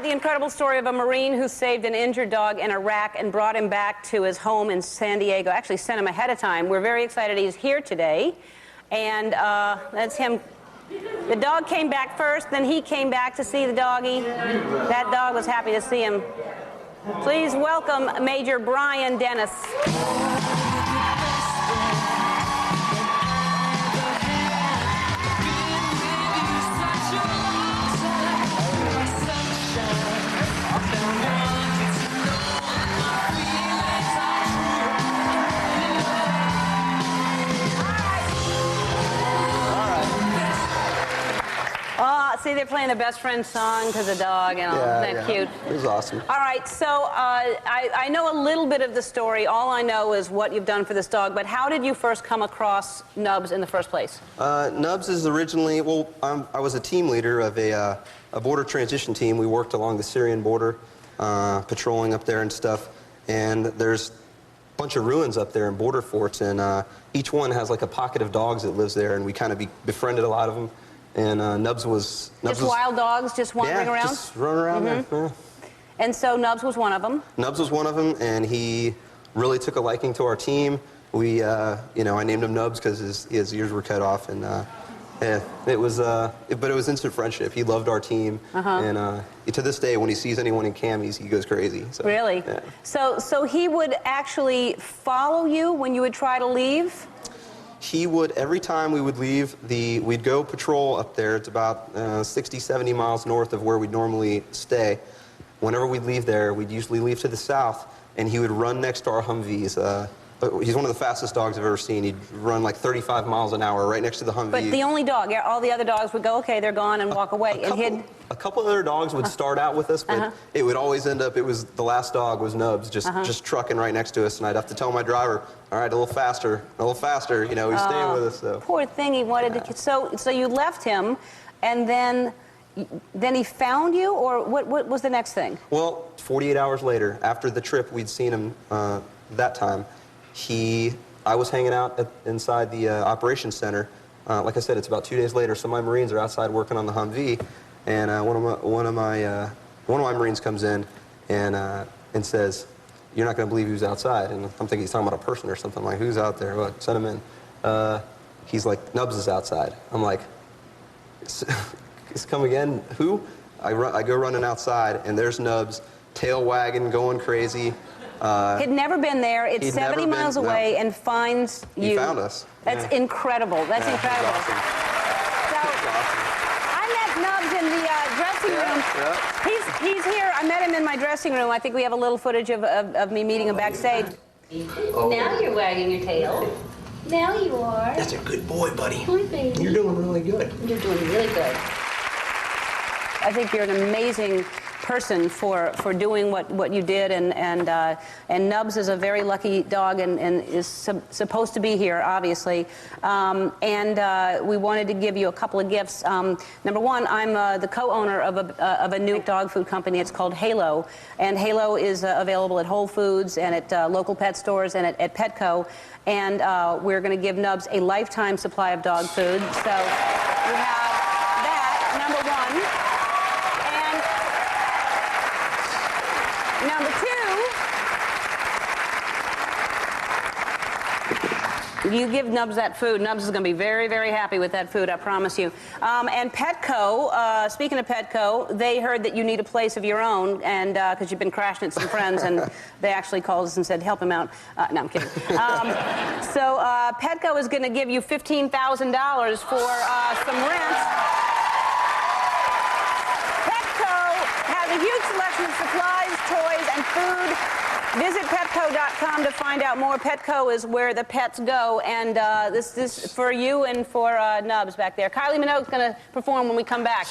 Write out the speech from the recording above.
out the incredible story of a Marine who saved an injured dog in Iraq and brought him back to his home in San Diego. Actually sent him ahead of time. We're very excited he's here today. And that's him. The dog came back first, then he came back to see the doggy. That dog was happy to see him. Please welcome Major Brian Dennis. See, they're playing the best friend song because of the dog, and isn't that cute? It was awesome. All right, so I know a little bit of the story. All I know is what you've done for this dog, but how did you first come across Nubs in the first place? Nubs is originally, well, I was a team leader of a border transition team. We worked along the Syrian border, patrolling up there and stuff, and there's a bunch of ruins up there and border forts, and each one has like a pocket of dogs that lives there, and we kind of befriended a lot of them. And Nubs was... Just wild dogs just wandering around? Yeah, just running around there. Yeah. And so Nubs was one of them? Nubs was one of them, and he really took a liking to our team. We, you know, I named him Nubs because his ears were cut off, and yeah, it was, but it was instant friendship. He loved our team, and to this day, when he sees anyone in camis, he goes crazy. So, really? Yeah. So he would actually follow you when you would try to leave? He would, every time we would leave, we'd go patrol up there. It's about 60, 70 miles north of where we'd normally stay. Whenever we'd leave there, we'd usually leave to the south, and he would run next to our Humvees. He's one of the fastest dogs I've ever seen. He'd run like 35 miles an hour right next to the Humvee. But the only dog, all the other dogs would go, okay, they're gone, and walk away. A couple other dogs would start out with us, but it would always end up, the last dog was Nubs, just trucking right next to us, and I'd have to tell my driver, all right, a little faster, you know, he's staying with us. So. Poor thing, he wanted to, so you left him, and then he found you, or what was the next thing? Well, 48 hours later, after the trip, we'd seen him that time. I was hanging out inside the operations center. Like I said, it's about 2 days later. Some of my Marines are outside working on the Humvee, and one of my Marines comes in and says, "You're not going to believe who's outside." And I'm thinking he's talking about a person or something. I'm like, who's out there? What? Send him in. He's like, Nubs is outside. I'm like, "It's come again? Who?" I go running outside, and there's Nubs, tail wagging, going crazy. He'd never been there. It's 70 miles away and finds you. He found us. That's incredible. That's incredible. Awesome. So I met Nubs in the dressing room. Yeah. He's here. I met him in my dressing room. I think we have a little footage of me meeting him backstage. Now you're wagging your tail. Now you are. That's a good boy, buddy. Boy, baby. You're doing really good. You're doing really good. I think you're an amazing person for doing what you did, and Nubs is a very lucky dog and is supposed to be here, obviously. We wanted to give you a couple of gifts. Number one, I'm the co-owner of a new dog food company. It's called Halo, and Halo is available at Whole Foods and at local pet stores and at Petco. And we're going to give Nubs a lifetime supply of dog food. So we have that, number one. Number two, you give Nubs that food. Nubs is going to be very, very happy with that food, I promise you. And Petco, speaking of Petco, they heard that you need a place of your own, and because you've been crashing at some friends, and they actually called us and said, help him out. No, I'm kidding. So Petco is going to give you $15,000 for some rent. A huge selection of supplies, toys, and food. Visit Petco.com to find out more. Petco is where the pets go, and this is for you and for Nubs back there. Kylie Minogue's going to perform when we come back.